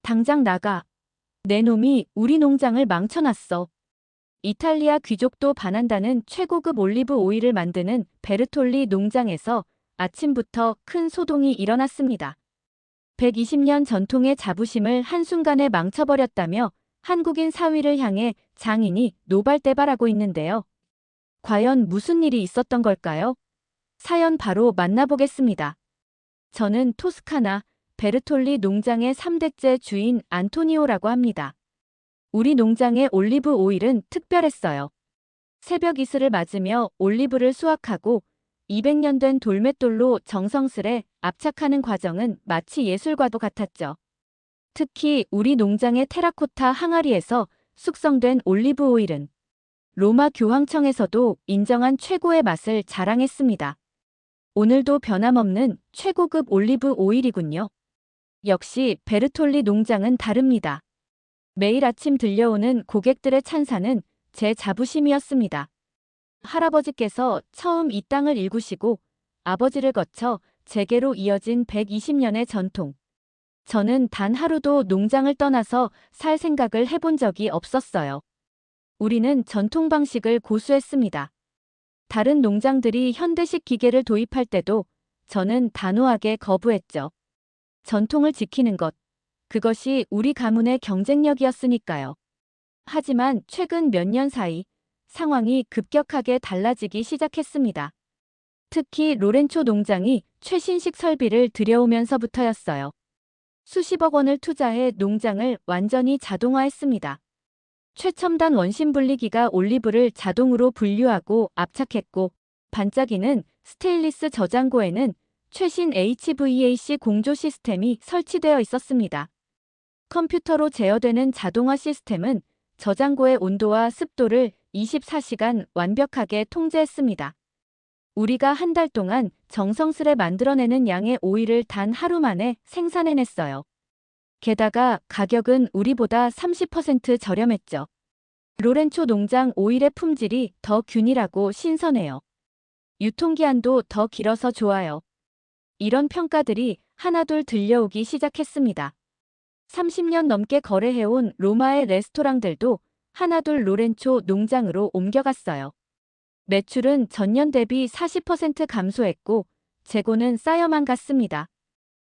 당장 나가. 내 놈이 우리 농장을 망쳐놨어. 이탈리아 귀족도 반한다는 최고급 올리브 오일을 만드는 베르톨리 농장에서 아침부터 큰 소동이 일어났습니다. 120년 전통의 자부심을 한순간에 망쳐버렸다며 한국인 사위를 향해 장인이 노발대발하고 있는데요. 과연 무슨 일이 있었던 걸까요? 사연 바로 만나보겠습니다. 저는 토스카나 베르톨리 농장의 3대째 주인 안토니오라고 합니다. 우리 농장의 올리브 오일은 특별했어요. 새벽 이슬을 맞으며 올리브를 수확하고 200년 된 돌맷돌로 정성스레 압착하는 과정은 마치 예술과도 같았죠. 특히 우리 농장의 테라코타 항아리에서 숙성된 올리브 오일은 로마 교황청에서도 인정한 최고의 맛을 자랑했습니다. 오늘도 변함없는 최고급 올리브 오일이군요. 역시 베르톨리 농장은 다릅니다. 매일 아침 들려오는 고객들의 찬사는 제 자부심이었습니다. 할아버지께서 처음 이 땅을 일구시고 아버지를 거쳐 제게로 이어진 120년의 전통. 저는 단 하루도 농장을 떠나서 살 생각을 해본 적이 없었어요. 우리는 전통 방식을 고수했습니다. 다른 농장들이 현대식 기계를 도입할 때도 저는 단호하게 거부했죠. 전통을 지키는 것, 그것이 우리 가문의 경쟁력이었으니까요. 하지만 최근 몇 년 사이 상황이 급격하게 달라지기 시작했습니다. 특히 로렌초 농장이 최신식 설비를 들여오면서부터였어요. 수십억 원을 투자해 농장을 완전히 자동화했습니다. 최첨단 원심 분리기가 올리브를 자동으로 분류하고 압착했고, 반짝이는 스테인리스 저장고에는 최신 HVAC 공조 시스템이 설치되어 있었습니다. 컴퓨터로 제어되는 자동화 시스템은 저장고의 온도와 습도를 24시간 완벽하게 통제했습니다. 우리가 한 달 동안 정성스레 만들어내는 양의 오일을 단 하루 만에 생산해냈어요. 게다가 가격은 우리보다 30% 저렴했죠. 로렌초 농장 오일의 품질이 더 균일하고 신선해요. 유통기한도 더 길어서 좋아요. 이런 평가들이 하나둘 들려오기 시작했습니다. 30년 넘게 거래해온 로마의 레스토랑들도 하나둘 로렌초 농장으로 옮겨갔어요. 매출은 전년 대비 40% 감소했고 재고는 쌓여만 갔습니다.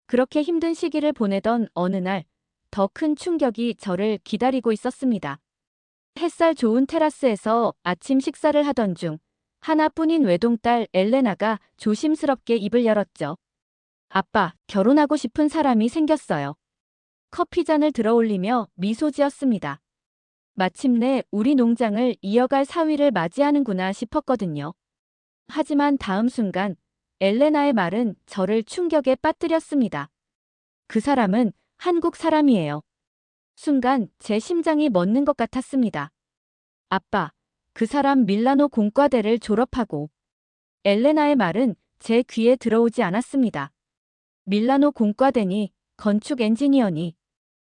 그렇게 힘든 시기를 보내던 어느 날 더 큰 충격이 저를 기다리고 있었습니다. 햇살 좋은 테라스에서 아침 식사를 하던 중 하나뿐인 외동딸 엘레나가 조심스럽게 입을 열었죠. 아빠, 결혼하고 싶은 사람이 생겼어요. 커피잔을 들어 올리며 미소 지었습니다. 마침내 우리 농장을 이어갈 사위를 맞이하는구나 싶었거든요. 하지만 다음 순간 엘레나의 말은 저를 충격에 빠뜨렸습니다. 그 사람은 한국 사람이에요. 순간 제 심장이 멎는 것 같았습니다. 아빠, 그 사람 밀라노 공과대를 졸업하고. 엘레나의 말은 제 귀에 들어오지 않았습니다. 밀라노 공과대니 건축 엔지니어니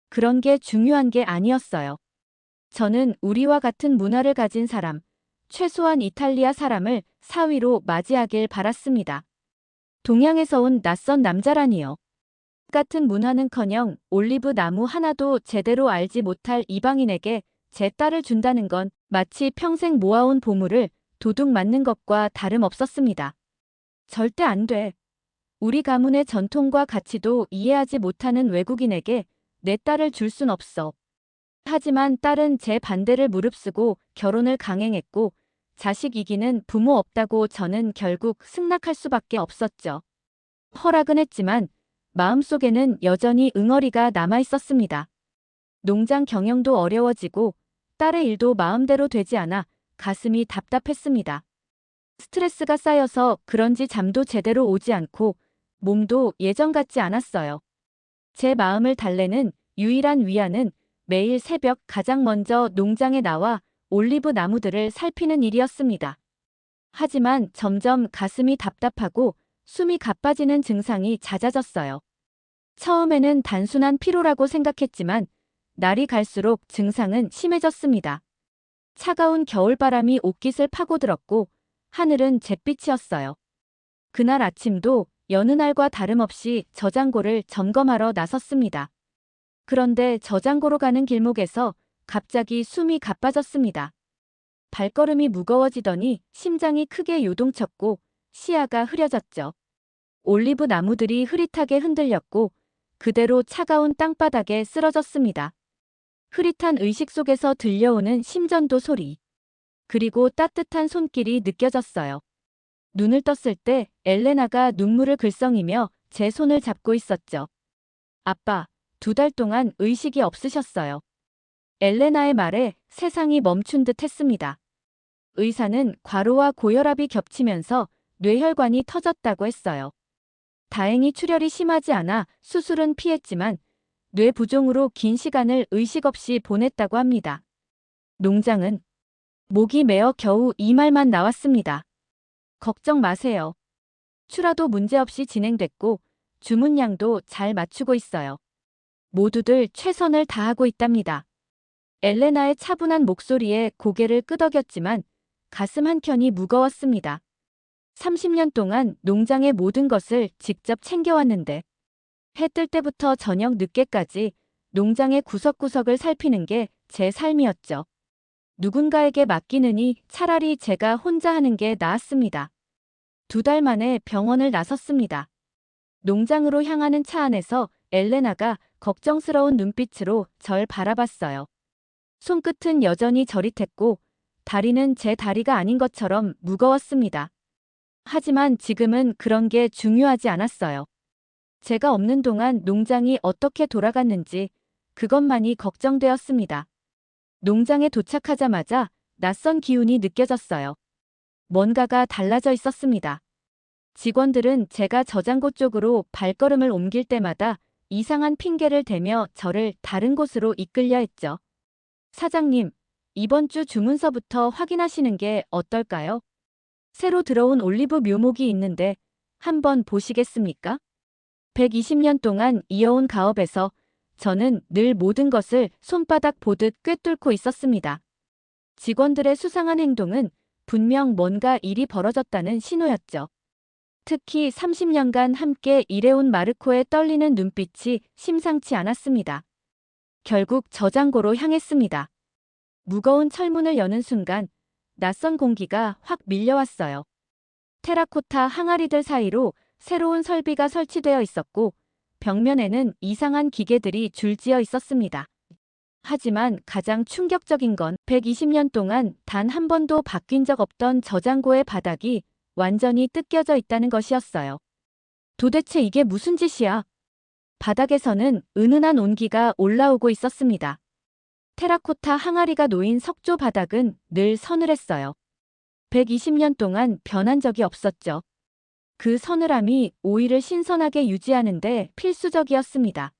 그런 게 중요한 게 아니었어요. 저는 우리와 같은 문화를 가진 사람, 최소한 이탈리아 사람을 사위로 맞이하길 바랐습니다. 동양에서 온 낯선 남자라니요. 같은 문화는커녕 올리브 나무 하나도 제대로 알지 못할 이방인에게 제 딸을 준다는 건 마치 평생 모아온 보물을 도둑 맞는 것과 다름없었습니다. 절대 안 돼. 우리 가문의 전통과 가치도 이해하지 못하는 외국인에게 내 딸을 줄 순 없어. 하지만 딸은 제 반대를 무릅쓰고 결혼을 강행했고 자식 이기는 부모 없다고 저는 결국 승낙할 수밖에 없었죠. 허락은 했지만 마음속에는 여전히 응어리가 남아있었습니다. 농장 경영도 어려워지고 딸의 일도 마음대로 되지 않아 가슴이 답답했습니다. 스트레스가 쌓여서 그런지 잠도 제대로 오지 않고 몸도 예전 같지 않았어요. 제 마음을 달래는 유일한 위안은 매일 새벽 가장 먼저 농장에 나와 올리브 나무들을 살피는 일이었습니다. 하지만 점점 가슴이 답답하고 숨이 가빠지는 증상이 잦아졌어요. 처음에는 단순한 피로라고 생각했지만 날이 갈수록 증상은 심해졌습니다. 차가운 겨울바람이 옷깃을 파고들었고 하늘은 잿빛이었어요. 그날 아침도 여느 날과 다름없이 저장고를 점검하러 나섰습니다. 그런데 저장고로 가는 길목에서 갑자기 숨이 가빠졌습니다. 발걸음이 무거워지더니 심장이 크게 요동쳤고 시야가 흐려졌죠. 올리브 나무들이 흐릿하게 흔들렸고 그대로 차가운 땅바닥에 쓰러졌습니다. 흐릿한 의식 속에서 들려오는 심전도 소리. 그리고 따뜻한 손길이 느껴졌어요. 눈을 떴을 때 엘레나가 눈물을 글썽이며 제 손을 잡고 있었죠. 아빠, 2달 동안 의식이 없으셨어요. 엘레나의 말에 세상이 멈춘 듯 했습니다. 의사는 과로와 고혈압이 겹치면서 뇌혈관이 터졌다고 했어요. 다행히 출혈이 심하지 않아 수술은 피했지만 뇌 부종으로 긴 시간을 의식 없이 보냈다고 합니다. 농장은 목이 메어 겨우 이 말만 나왔습니다. 걱정 마세요. 출하도 문제없이 진행됐고 주문량도 잘 맞추고 있어요. 모두들 최선을 다하고 있답니다. 엘레나의 차분한 목소리에 고개를 끄덕였지만 가슴 한켠이 무거웠습니다. 30년 동안 농장의 모든 것을 직접 챙겨왔는데 해 뜰 때부터 저녁 늦게까지 농장의 구석구석을 살피는 게 제 삶이었죠. 누군가에게 맡기느니 차라리 제가 혼자 하는 게 나았습니다. 2달 만에 병원을 나섰습니다. 농장으로 향하는 차 안에서 엘레나가 걱정스러운 눈빛으로 절 바라봤어요. 손끝은 여전히 저릿했고 다리는 제 다리가 아닌 것처럼 무거웠습니다. 하지만 지금은 그런 게 중요하지 않았어요. 제가 없는 동안 농장이 어떻게 돌아갔는지 그것만이 걱정되었습니다. 농장에 도착하자마자 낯선 기운이 느껴졌어요. 뭔가가 달라져 있었습니다. 직원들은 제가 저장고 쪽으로 발걸음을 옮길 때마다 이상한 핑계를 대며 저를 다른 곳으로 이끌려 했죠. 사장님, 이번 주 주문서부터 확인하시는 게 어떨까요? 새로 들어온 올리브 묘목이 있는데 한번 보시겠습니까? 120년 동안 이어온 가업에서 저는 늘 모든 것을 손바닥 보듯 꿰뚫고 있었습니다. 직원들의 수상한 행동은 분명 뭔가 일이 벌어졌다는 신호였죠. 특히 30년간 함께 일해온 마르코의 떨리는 눈빛이 심상치 않았습니다. 결국 저장고로 향했습니다. 무거운 철문을 여는 순간 낯선 공기가 확 밀려왔어요. 테라코타 항아리들 사이로 새로운 설비가 설치되어 있었고 벽면에는 이상한 기계들이 줄지어 있었습니다. 하지만 가장 충격적인 건 120년 동안 단 한 번도 바뀐 적 없던 저장고의 바닥이 완전히 뜯겨져 있다는 것이었어요. 도대체 이게 무슨 짓이야? 바닥에서는 은은한 온기가 올라오고 있었습니다. 테라코타 항아리가 놓인 석조 바닥은 늘 서늘했어요. 120년 동안 변한 적이 없었죠. 그 서늘함이 오이를 신선하게 유지하는데 필수적이었습니다.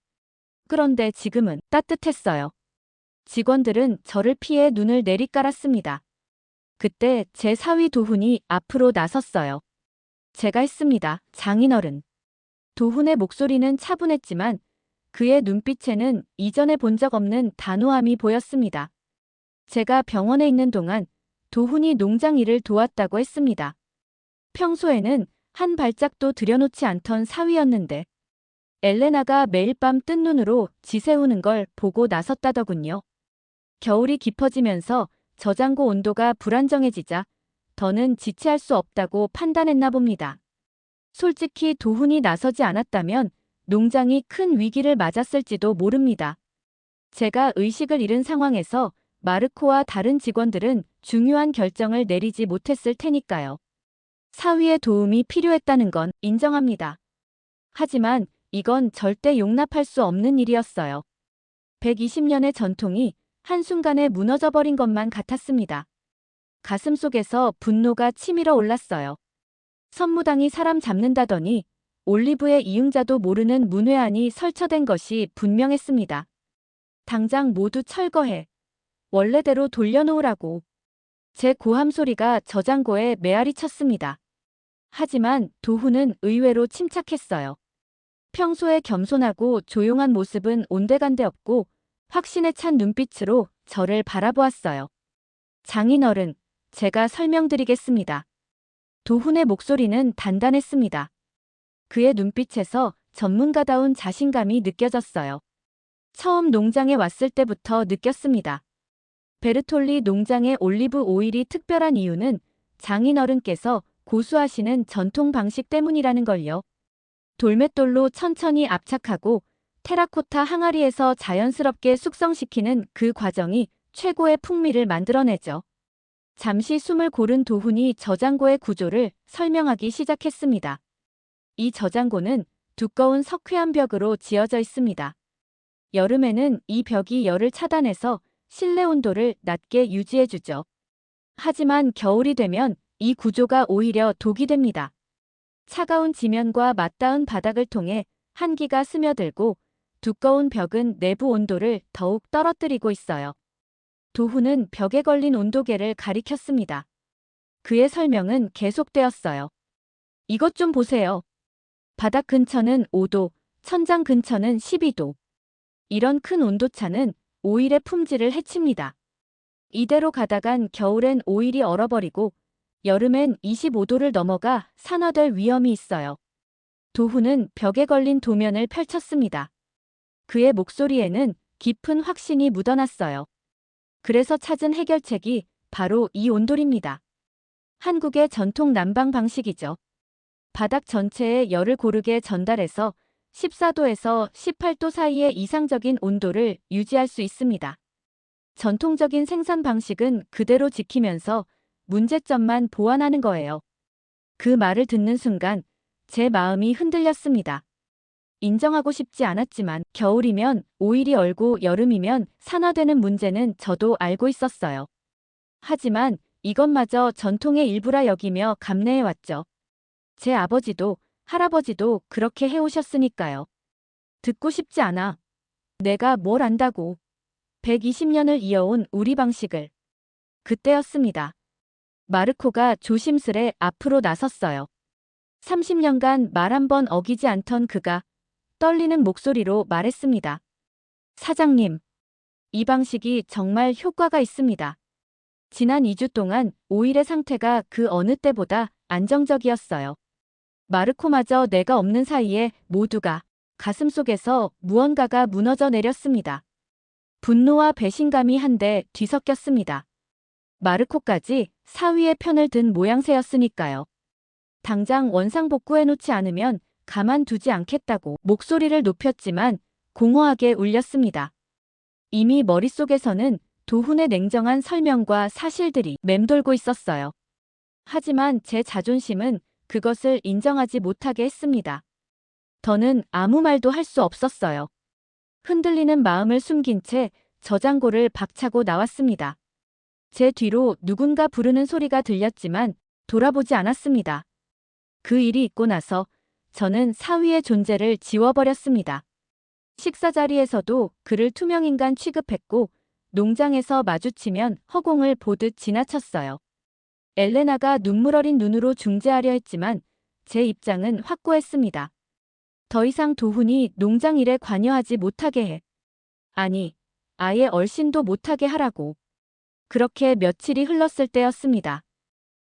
그런데 지금은 따뜻했어요. 직원들은 저를 피해 눈을 내리깔았습니다. 그때 제 사위 도훈이 앞으로 나섰어요. 제가 했습니다. 장인어른. 도훈의 목소리는 차분했지만 그의 눈빛에는 이전에 본 적 없는 단호함이 보였습니다. 제가 병원에 있는 동안 도훈이 농장 일을 도왔다고 했습니다. 평소에는 한 발짝도 들여놓지 않던 사위였는데 엘레나가 매일 밤 뜬 눈으로 지새우는 걸 보고 나섰다더군요. 겨울이 깊어지면서 저장고 온도가 불안정해지자 더는 지체할 수 없다고 판단했나 봅니다. 솔직히 도훈이 나서지 않았다면 농장이 큰 위기를 맞았을지도 모릅니다. 제가 의식을 잃은 상황에서 마르코와 다른 직원들은 중요한 결정을 내리지 못했을 테니까요. 사위의 도움이 필요했다는 건 인정합니다. 하지만 이건 절대 용납할 수 없는 일이었어요. 120년의 전통이 한순간에 무너져버린 것만 같았습니다. 가슴속에서 분노가 치밀어 올랐어요. 선무당이 사람 잡는다더니 올리브의 이응자도 모르는 문외한이 설쳐된 것이 분명했습니다. 당장 모두 철거해. 원래대로 돌려놓으라고. 제 고함 소리가 저장고에 메아리 쳤습니다. 하지만 도훈은 의외로 침착했어요. 평소에 겸손하고 조용한 모습은 온데간데 없고 확신에 찬 눈빛으로 저를 바라보았어요. 장인어른, 제가 설명드리겠습니다. 도훈의 목소리는 단단했습니다. 그의 눈빛에서 전문가다운 자신감이 느껴졌어요. 처음 농장에 왔을 때부터 느꼈습니다. 베르톨리 농장의 올리브 오일이 특별한 이유는 장인어른께서 고수하시는 전통 방식 때문이라는 걸요. 돌맷돌로 천천히 압착하고 테라코타 항아리에서 자연스럽게 숙성시키는 그 과정이 최고의 풍미를 만들어내죠. 잠시 숨을 고른 도훈이 저장고의 구조를 설명하기 시작했습니다. 이 저장고는 두꺼운 석회암 벽으로 지어져 있습니다. 여름에는 이 벽이 열을 차단해서 실내 온도를 낮게 유지해주죠. 하지만 겨울이 되면 이 구조가 오히려 독이 됩니다. 차가운 지면과 맞닿은 바닥을 통해 한기가 스며들고 두꺼운 벽은 내부 온도를 더욱 떨어뜨리고 있어요. 도훈은 벽에 걸린 온도계를 가리켰습니다. 그의 설명은 계속되었어요. 이것 좀 보세요. 바닥 근처는 5도, 천장 근처는 12도. 이런 큰 온도차는 오일의 품질을 해칩니다. 이대로 가다간 겨울엔 오일이 얼어버리고 여름엔 25도를 넘어가 산화될 위험이 있어요. 도훈은 벽에 걸린 도면을 펼쳤습니다. 그의 목소리에는 깊은 확신이 묻어났어요. 그래서 찾은 해결책이 바로 이 온돌입니다. 한국의 전통 난방 방식이죠. 바닥 전체에 열을 고르게 전달해서 14도에서 18도 사이의 이상적인 온도를 유지할 수 있습니다. 전통적인 생산 방식은 그대로 지키면서 문제점만 보완하는 거예요. 그 말을 듣는 순간 제 마음이 흔들렸습니다. 인정하고 싶지 않았지만 겨울이면 오일이 얼고 여름이면 산화되는 문제는 저도 알고 있었어요. 하지만 이것마저 전통의 일부라 여기며 감내해왔죠. 제 아버지도 할아버지도 그렇게 해오셨으니까요. 듣고 싶지 않아. 내가 뭘 안다고. 120년을 이어온 우리 방식을. 그때였습니다. 마르코가 조심스레 앞으로 나섰어요. 30년간 말 한 번 어기지 않던 그가 떨리는 목소리로 말했습니다. 사장님, 이 방식이 정말 효과가 있습니다. 지난 2주 동안 오일의 상태가 그 어느 때보다 안정적이었어요. 마르코마저 내가 없는 사이에 모두가 가슴속에서 무언가가 무너져 내렸습니다. 분노와 배신감이 한데 뒤섞였습니다. 마르코까지 사위의 편을 든 모양새였으니까요. 당장 원상복구해놓지 않으면 가만두지 않겠다고 목소리를 높였지만 공허하게 울렸습니다. 이미 머릿속에서는 도훈의 냉정한 설명과 사실들이 맴돌고 있었어요. 하지만 제 자존심은 그것을 인정하지 못하게 했습니다. 더는 아무 말도 할 수 없었어요. 흔들리는 마음을 숨긴 채 저장고를 박차고 나왔습니다. 제 뒤로 누군가 부르는 소리가 들렸지만 돌아보지 않았습니다. 그 일이 있고 나서 저는 사위의 존재를 지워버렸습니다. 식사 자리에서도 그를 투명인간 취급했고 농장에서 마주치면 허공을 보듯 지나쳤어요. 엘레나가 눈물 어린 눈으로 중재하려 했지만 제 입장은 확고했습니다. 더 이상 도훈이 농장 일에 관여하지 못하게 해. 아니, 아예 얼씬도 못하게 하라고. 그렇게 며칠이 흘렀을 때였습니다.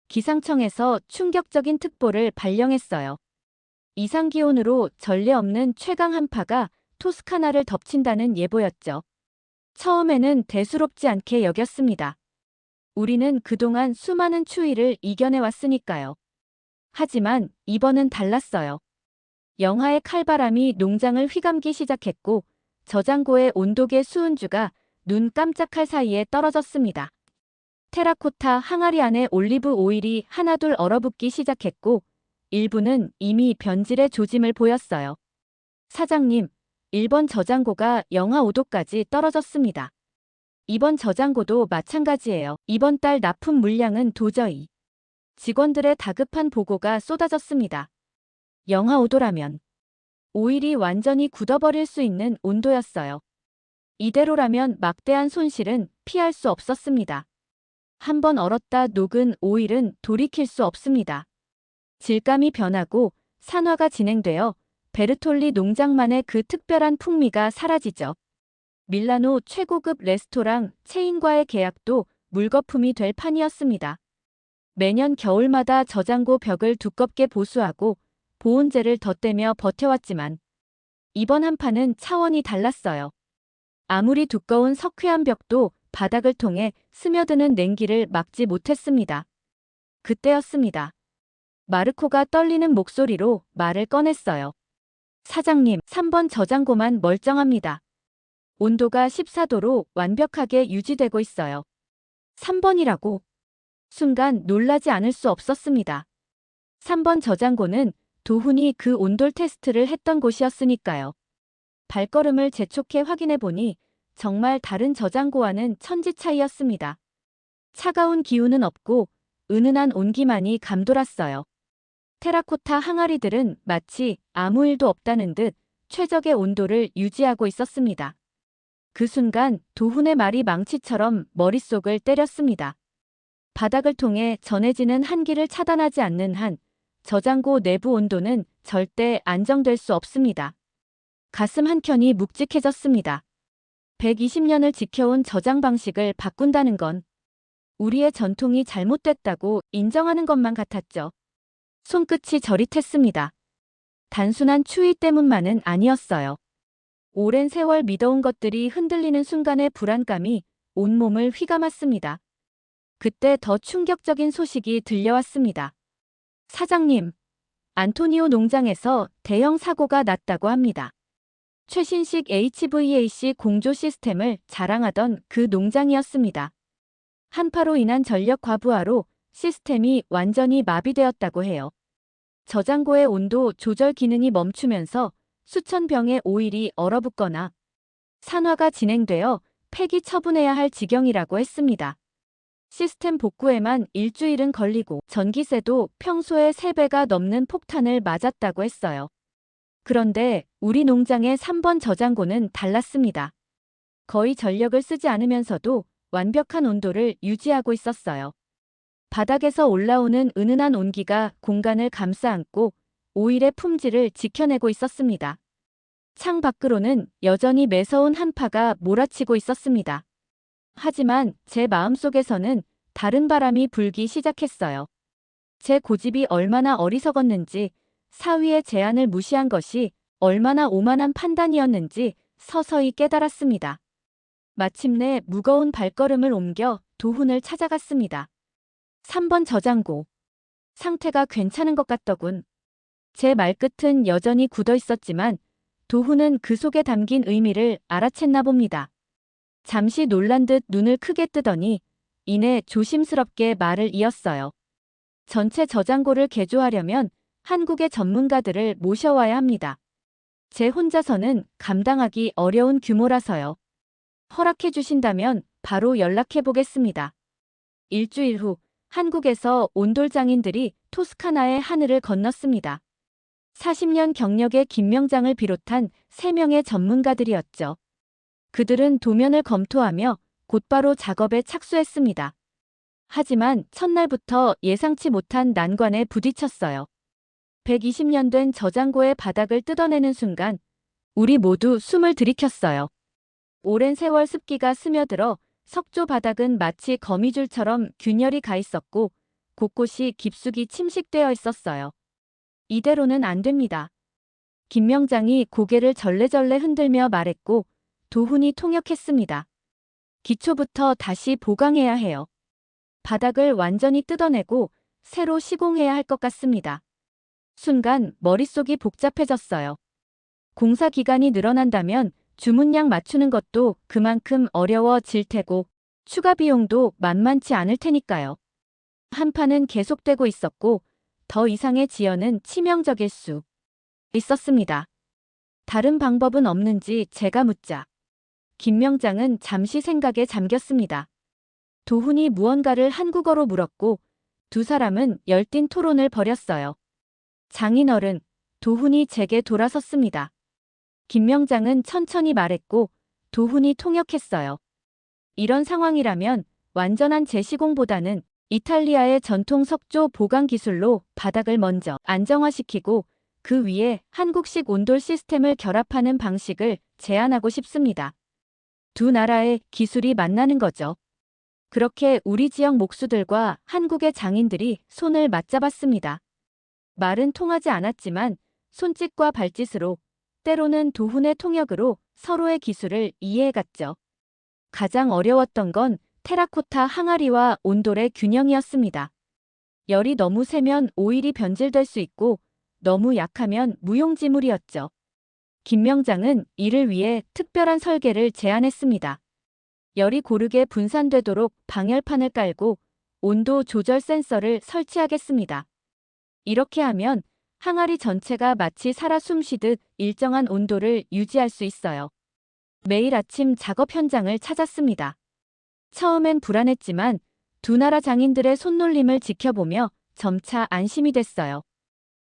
기상청에서 충격적인 특보를 발령했어요. 이상기온으로 전례 없는 최강 한파가 토스카나를 덮친다는 예보였죠. 처음에는 대수롭지 않게 여겼습니다. 우리는 그동안 수많은 추위를 이겨내왔으니까요. 하지만 이번은 달랐어요. 영하의 칼바람이 농장을 휘감기 시작했고 저장고의 온도계 수은주가 눈 깜짝할 사이에 떨어졌습니다. 테라코타 항아리 안에 올리브 오일이 하나둘 얼어붙기 시작했고 일부는 이미 변질의 조짐을 보였어요. 사장님, 1번 저장고가 영하 5도까지 떨어졌습니다. 이번 저장고도 마찬가지예요. 이번 달 납품 물량은 도저히. 직원들의 다급한 보고가 쏟아졌습니다. 영하 5도라면 오일이 완전히 굳어버릴 수 있는 온도였어요. 이대로라면 막대한 손실은 피할 수 없었습니다. 한번 얼었다 녹은 오일은 돌이킬 수 없습니다. 질감이 변하고 산화가 진행되어 베르톨리 농장만의 그 특별한 풍미가 사라지죠. 밀라노 최고급 레스토랑 체인과의 계약도 물거품이 될 판이었습니다. 매년 겨울마다 저장고 벽을 두껍게 보수하고 보온재를 덧대며 버텨왔지만 이번 한파는 차원이 달랐어요. 아무리 두꺼운 석회암 벽도 바닥을 통해 스며드는 냉기를 막지 못했습니다. 그때였습니다. 마르코가 떨리는 목소리로 말을 꺼냈어요. 사장님, 3번 저장고만 멀쩡합니다. 온도가 14도로 완벽하게 유지되고 있어요. 3번이라고. 순간 놀라지 않을 수 없었습니다. 3번 저장고는 도훈이 그 온돌 테스트를 했던 곳이었으니까요. 발걸음을 재촉해 확인해 보니 정말 다른 저장고와는 천지 차이였습니다. 차가운 기운은 없고 은은한 온기만이 감돌았어요. 테라코타 항아리들은 마치 아무 일도 없다는 듯 최적의 온도를 유지하고 있었습니다. 그 순간 도훈의 말이 망치처럼 머릿속을 때렸습니다. 바닥을 통해 전해지는 한기를 차단하지 않는 한 저장고 내부 온도는 절대 안정될 수 없습니다. 가슴 한켠이 묵직해졌습니다. 120년을 지켜온 저장 방식을 바꾼다는 건 우리의 전통이 잘못됐다고 인정하는 것만 같았죠. 손끝이 저릿했습니다. 단순한 추위 때문만은 아니었어요. 오랜 세월 믿어온 것들이 흔들리는 순간의 불안감이 온몸을 휘감았습니다. 그때 더 충격적인 소식이 들려왔습니다. 사장님, 안토니오 농장에서 대형 사고가 났다고 합니다. 최신식 HVAC 공조 시스템을 자랑하던 그 농장이었습니다. 한파로 인한 전력 과부하로 시스템이 완전히 마비되었다고 해요. 저장고의 온도 조절 기능이 멈추면서 수천 병의 오일이 얼어붙거나 산화가 진행되어 폐기 처분해야 할 지경이라고 했습니다. 시스템 복구에만 일주일은 걸리고 전기세도 평소의 3배가 넘는 폭탄을 맞았다고 했어요. 그런데 우리 농장의 3번 저장고는 달랐습니다. 거의 전력을 쓰지 않으면서도 완벽한 온도를 유지하고 있었어요. 바닥에서 올라오는 은은한 온기가 공간을 감싸 안고 오일의 품질을 지켜내고 있었습니다. 창 밖으로는 여전히 매서운 한파가 몰아치고 있었습니다. 하지만 제 마음속에서는 다른 바람이 불기 시작했어요. 제 고집이 얼마나 어리석었는지, 사위의 제안을 무시한 것이 얼마나 오만한 판단이었는지 서서히 깨달았습니다. 마침내 무거운 발걸음을 옮겨 도훈을 찾아갔습니다. 3번 저장고. 상태가 괜찮은 것 같더군. 제 말끝은 여전히 굳어 있었지만 도훈은 그 속에 담긴 의미를 알아챘나 봅니다. 잠시 놀란 듯 눈을 크게 뜨더니 이내 조심스럽게 말을 이었어요. 전체 저장고를 개조하려면 한국의 전문가들을 모셔와야 합니다. 제 혼자서는 감당하기 어려운 규모라서요. 허락해 주신다면 바로 연락해 보겠습니다. 일주일 후 한국에서 온돌 장인들이 토스카나의 하늘을 건넜습니다. 40년 경력의 김명장을 비롯한 3명의 전문가들이었죠. 그들은 도면을 검토하며 곧바로 작업에 착수했습니다. 하지만 첫날부터 예상치 못한 난관에 부딪혔어요. 120년 된 저장고의 바닥을 뜯어내는 순간 우리 모두 숨을 들이켰어요. 오랜 세월 습기가 스며들어 석조 바닥은 마치 거미줄처럼 균열이 가 있었고 곳곳이 깊숙이 침식되어 있었어요. 이대로는 안 됩니다. 김명장이 고개를 절레절레 흔들며 말했고 도훈이 통역했습니다. 기초부터 다시 보강해야 해요. 바닥을 완전히 뜯어내고 새로 시공해야 할 것 같습니다. 순간 머릿속이 복잡해졌어요. 공사 기간이 늘어난다면 주문량 맞추는 것도 그만큼 어려워질 테고 추가 비용도 만만치 않을 테니까요. 한파는 계속되고 있었고 더 이상의 지연은 치명적일 수 있었습니다. 다른 방법은 없는지 제가 묻자 김명장은 잠시 생각에 잠겼습니다. 도훈이 무언가를 한국어로 물었고 두 사람은 열띤 토론을 벌였어요. 장인어른, 도훈이 제게 돌아섰습니다. 김명장은 천천히 말했고 도훈이 통역했어요. 이런 상황이라면 완전한 재시공보다는 이탈리아의 전통 석조 보강 기술로 바닥을 먼저 안정화시키고 그 위에 한국식 온돌 시스템을 결합하는 방식을 제안하고 싶습니다. 두 나라의 기술이 만나는 거죠. 그렇게 우리 지역 목수들과 한국의 장인들이 손을 맞잡았습니다. 말은 통하지 않았지만 손짓과 발짓으로 때로는 도훈의 통역으로 서로의 기술을 이해해갔죠. 가장 어려웠던 건 테라코타 항아리와 온돌의 균형이었습니다. 열이 너무 세면 오일이 변질될 수 있고 너무 약하면 무용지물이었죠. 김명장은 이를 위해 특별한 설계를 제안했습니다. 열이 고르게 분산되도록 방열판을 깔고 온도 조절 센서를 설치하겠습니다. 이렇게 하면 항아리 전체가 마치 살아 숨쉬듯 일정한 온도를 유지할 수 있어요. 매일 아침 작업 현장을 찾았습니다. 처음엔 불안했지만 두 나라 장인들의 손놀림을 지켜보며 점차 안심이 됐어요.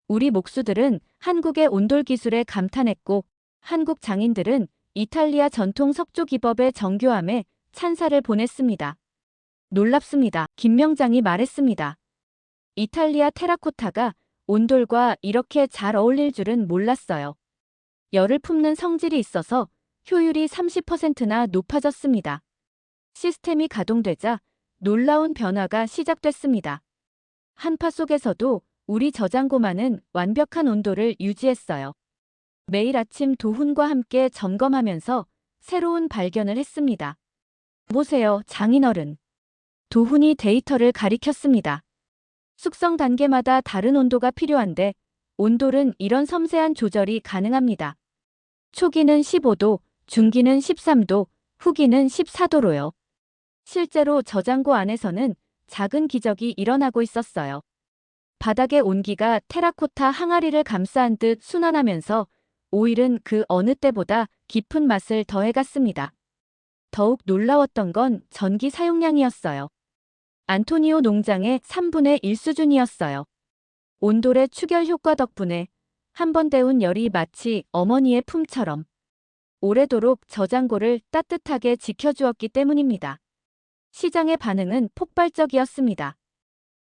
우리 목수들은 한국의 온돌 기술에 감탄했고 한국 장인들은 이탈리아 전통 석조 기법의 정교함에 찬사를 보냈습니다. 놀랍습니다. 김명장이 말했습니다. 이탈리아 테라코타가 온돌과 이렇게 잘 어울릴 줄은 몰랐어요. 열을 품는 성질이 있어서 효율이 30%나 높아졌습니다. 시스템이 가동되자 놀라운 변화가 시작됐습니다. 한파 속에서도 우리 저장고만은 완벽한 온도를 유지했어요. 매일 아침 도훈과 함께 점검하면서 새로운 발견을 했습니다. 보세요, 장인어른. 도훈이 데이터를 가리켰습니다. 숙성 단계마다 다른 온도가 필요한데 온돌은 이런 섬세한 조절이 가능합니다. 초기는 15도, 중기는 13도, 후기는 14도로요. 실제로 저장고 안에서는 작은 기적이 일어나고 있었어요. 바닥의 온기가 테라코타 항아리를 감싸한 듯 순환하면서 오일은 그 어느 때보다 깊은 맛을 더해갔습니다. 더욱 놀라웠던 건 전기 사용량이었어요. 안토니오 농장의 3분의 1 수준이었어요. 온돌의 추결 효과 덕분에 한 번 데운 열이 마치 어머니의 품처럼 오래도록 저장고를 따뜻하게 지켜주었기 때문입니다. 시장의 반응은 폭발적이었습니다.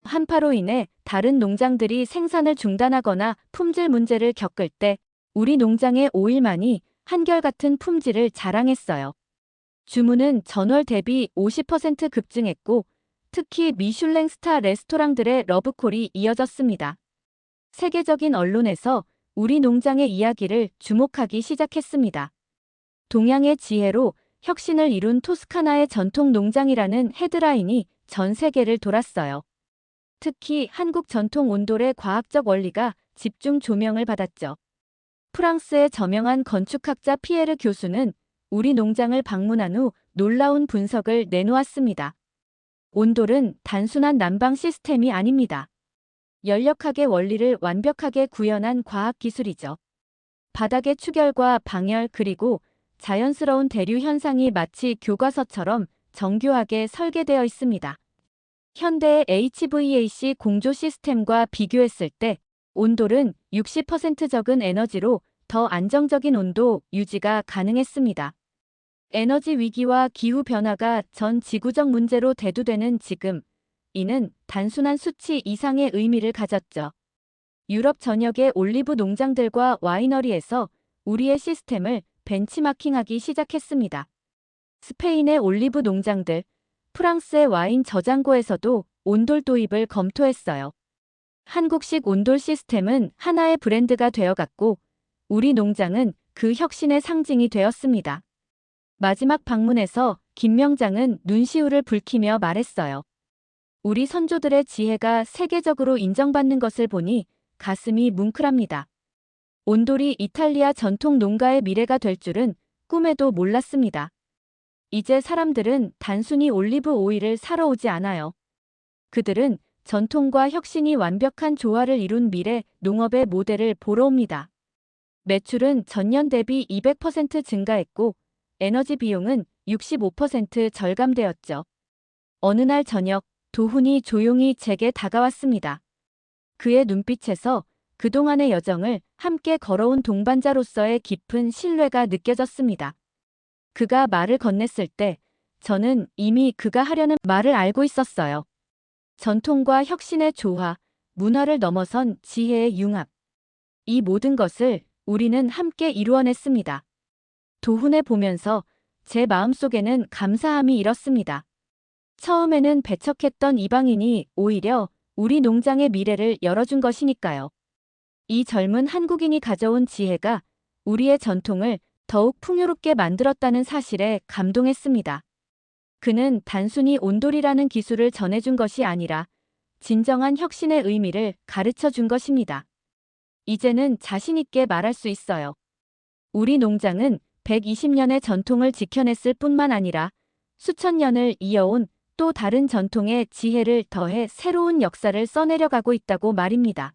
한파로 인해 다른 농장들이 생산을 중단하거나 품질 문제를 겪을 때 우리 농장의 오일만이 한결같은 품질을 자랑했어요. 주문은 전월 대비 50% 급증했고 특히 미슐랭 스타 레스토랑들의 러브콜이 이어졌습니다. 세계적인 언론에서 우리 농장의 이야기를 주목하기 시작했습니다. 동양의 지혜로 혁신을 이룬 토스카나의 전통 농장이라는 헤드라인이 전 세계를 돌았어요. 특히 한국 전통 온돌의 과학적 원리가 집중 조명을 받았죠. 프랑스의 저명한 건축학자 피에르 교수는 우리 농장을 방문한 후 놀라운 분석을 내놓았습니다. 온돌은 단순한 난방 시스템이 아닙니다. 열역학의 원리를 완벽하게 구현한 과학 기술이죠. 바닥의 추결과 방열 그리고 자연스러운 대류 현상이 마치 교과서처럼 정교하게 설계되어 있습니다. 현대의 HVAC 공조 시스템과 비교했을 때 온돌은 60% 적은 에너지로 더 안정적인 온도 유지가 가능했습니다. 에너지 위기와 기후 변화가 전 지구적 문제로 대두되는 지금, 이는 단순한 수치 이상의 의미를 가졌죠. 유럽 전역의 올리브 농장들과 와이너리에서 우리의 시스템을 벤치마킹하기 시작했습니다. 스페인의 올리브 농장들, 프랑스의 와인 저장고에서도 온돌 도입을 검토했어요. 한국식 온돌 시스템은 하나의 브랜드가 되어갔고 우리 농장은 그 혁신의 상징이 되었습니다. 마지막 방문에서 김명장은 눈시울을 붉히며 말했어요. 우리 선조들의 지혜가 세계적으로 인정받는 것을 보니 가슴이 뭉클합니다. 온돌이 이탈리아 전통 농가의 미래가 될 줄은 꿈에도 몰랐습니다. 이제 사람들은 단순히 올리브 오일을 사러 오지 않아요. 그들은 전통과 혁신이 완벽한 조화를 이룬 미래 농업의 모델을 보러 옵니다. 매출은 전년 대비 200% 증가했고 에너지 비용은 65% 절감되었죠. 어느 날 저녁 도훈이 조용히 제게 다가왔습니다. 그의 눈빛에서 그동안의 여정을 함께 걸어온 동반자로서의 깊은 신뢰가 느껴졌습니다. 그가 말을 건넸을 때 저는 이미 그가 하려는 말을 알고 있었어요. 전통과 혁신의 조화, 문화를 넘어선 지혜의 융합. 이 모든 것을 우리는 함께 이루어냈습니다. 도훈에 보면서 제 마음속에는 감사함이 일었습니다. 처음에는 배척했던 이방인이 오히려 우리 농장의 미래를 열어준 것이니까요. 이 젊은 한국인이 가져온 지혜가 우리의 전통을 더욱 풍요롭게 만들었다는 사실에 감동했습니다. 그는 단순히 온돌이라는 기술을 전해준 것이 아니라 진정한 혁신의 의미를 가르쳐 준 것입니다. 이제는 자신 있게 말할 수 있어요. 우리 농장은 120년의 전통을 지켜냈을 뿐만 아니라 수천 년을 이어온 또 다른 전통의 지혜를 더해 새로운 역사를 써내려가고 있다고 말입니다.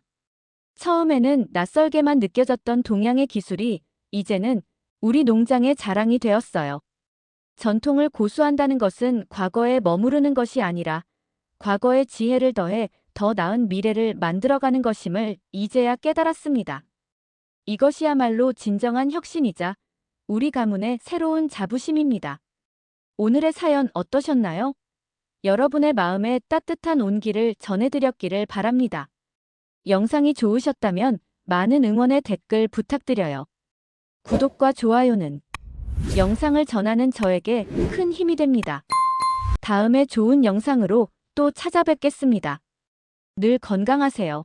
처음에는 낯설게만 느껴졌던 동양의 기술이 이제는 우리 농장의 자랑이 되었어요. 전통을 고수한다는 것은 과거에 머무르는 것이 아니라 과거의 지혜를 더해 더 나은 미래를 만들어가는 것임을 이제야 깨달았습니다. 이것이야말로 진정한 혁신이자 우리 가문의 새로운 자부심입니다. 오늘의 사연 어떠셨나요? 여러분의 마음에 따뜻한 온기를 전해드렸기를 바랍니다. 영상이 좋으셨다면 많은 응원의 댓글 부탁드려요. 구독과 좋아요는 영상을 전하는 저에게 큰 힘이 됩니다. 다음에 좋은 영상으로 또 찾아뵙겠습니다. 늘 건강하세요.